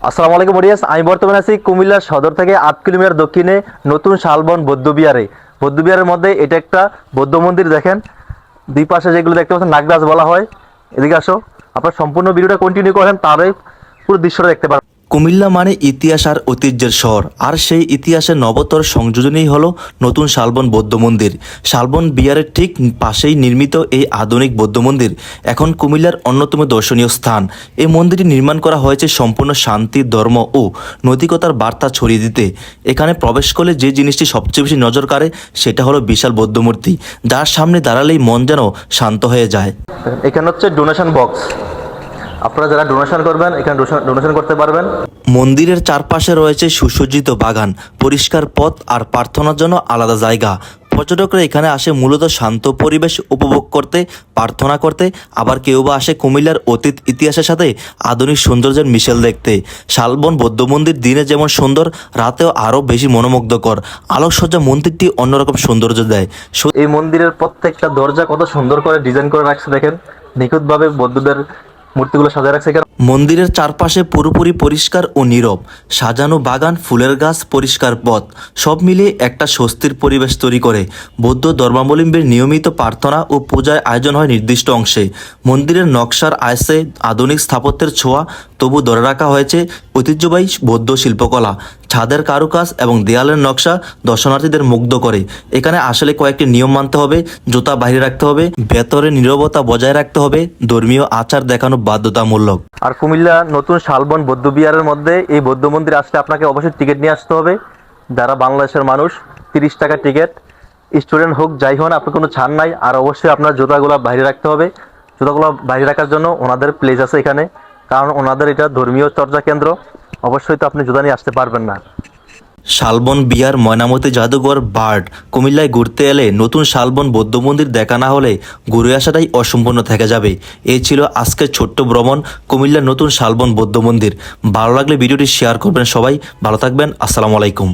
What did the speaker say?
আসসালামু আলাইকুম অডিয়েন্স, আমি বর্তমানে আছি কুমিল্লা সদর থেকে 8 কিলোমিটার দক্ষিণে নতুন শালবন বৌদ্ধবিহারে। বৌদ্ধবিহারের মধ্যে এটা একটা বৌদ্ধ মন্দির। দেখেন দুই পাশে যেগুলো দেখতে পাচ্ছেন নাগরাজ বলা হয়। এদিকে আসো, আপনার সম্পূর্ণ ভিডিওটা কন্টিনিউ করেন, তাহলে পুরো দৃশ্যটা দেখতে পারবেন। কুমিল্লা মানে ইতিহাস আর ঐতিহ্যের শহর, আর সেই ইতিহাসের নবতর সংযোজনই হলো নতুন শালবন বৌদ্ধ মন্দির। শালবন বিহারের ঠিক পাশেই নির্মিত এই আধুনিক বৌদ্ধ মন্দির এখন কুমিল্লার অন্যতম দর্শনীয় স্থান। এই মন্দিরটি নির্মাণ করা হয়েছে সম্পূর্ণ শান্তি, ধর্ম ও নৈতিকতার বার্তা ছড়িয়ে দিতে। এখানে প্রবেশ করলে যে জিনিসটি সবচেয়ে বেশি নজর কাড়ে সেটা হলো বিশাল বৌদ্ধ মূর্তি, যার সামনে দাঁড়ালেই মন যেন শান্ত হয়ে যায়। এখানে হচ্ছে ডোনেশন বক্স, আপনারা যারা ডোনেশন করবেন এখানে ডোনেশন করতে পারবেন। মন্দিরের চারপাশে রয়েছে সুসজ্জিত বাগান, পরিষ্কার পথ আর প্রার্থনার জন্য আলাদা জায়গা। পর্যটকরা এখানে আসে মূলত শান্ত পরিবেশ উপভোগ করতে, প্রার্থনা করতে, আবার কেউ বা আসে কুমিল্লার অতীত ইতিহাসের সাথে আধুনিক সৌন্দর্যের মিশেল দেখতে। শালবন বৌদ্ধ মন্দির দিনে যেমন সুন্দর, রাতেও আরও বেশি মনোমুগ্ধকর। আলোকসজ্জা মন্দিরটি অন্যরকম সৌন্দর্য দেয়। এই মন্দিরের প্রত্যেকটা দরজা কত সুন্দর করে ডিজাইন করে রাখছে, দেখেন নিখুঁতভাবে বৌদ্ধদের মূর্তিগুলো সাজায় রাখছে এখানে। মন্দিরের চারপাশে পুরোপুরি পরিষ্কার ও নীরব, সাজানো বাগান, ফুলের গাছ, পরিষ্কার পথ, সব মিলিয়ে একটা স্বস্তির পরিবেশ তৈরি করে। বৌদ্ধ ধর্মাবলম্বীর নিয়মিত প্রার্থনা ও পূজার আয়োজন হয় নির্দিষ্ট অংশে। মন্দিরের নকশার আয়সে আধুনিক স্থাপত্যের ছোঁয়া, তবু ধরে রাখা হয়েছে ঐতিহ্যবাহী বৌদ্ধ শিল্পকলা। ছাদের কারুকাজ এবং দেয়ালের নকশা দর্শনার্থীদের মুগ্ধ করে। এখানে আসলে কয়েকটি নিয়ম মানতে হবে: জুতা বাইরে রাখতে হবে, ভেতরে নীরবতা বজায় রাখতে হবে, ধর্মীয় আচার দেখানো বাধ্যতামূলক। আর কুমিল্লা নতুন শালবন বৌদ্ধবিহারের মধ্যে এই বৌদ্ধ মন্দির আসলে আপনাকে অবশ্যই টিকিট নিয়ে আসতে হবে। যারা বাংলাদেশের মানুষ, 30 টাকা টিকিট। স্টুডেন্ট হোক যাই হন, আপনার কোনো ছাড় নাই। আর অবশ্যই আপনার জুতাগুলো বাইরে রাখতে হবে। জুতাগুলো বাইরে রাখার জন্য ওনাদের প্লেস আছে এখানে, কারণ ওনাদের এটা ধর্মীয় চর্চা কেন্দ্র। অবশ্যই তো আপনি জুতা নিয়ে আসতে পারবেন না। শালবন বিহার, ময়নামতি জাদুঘর, বার্ড। কুমিল্লায় ঘুরতে এলে নতুন শালবন বৌদ্ধ মন্দির দেখা না হলে ঘুরে আসাটাই অসম্পূর্ণ থেকে যাবে। এই ছিল আজকের ছোট্ট ভ্রমণ কুমিল্লার নতুন শালবন বৌদ্ধ মন্দির। ভালো লাগলে ভিডিওটি শেয়ার করবেন সবাই। ভালো থাকবেন। আসসালামু আলাইকুম।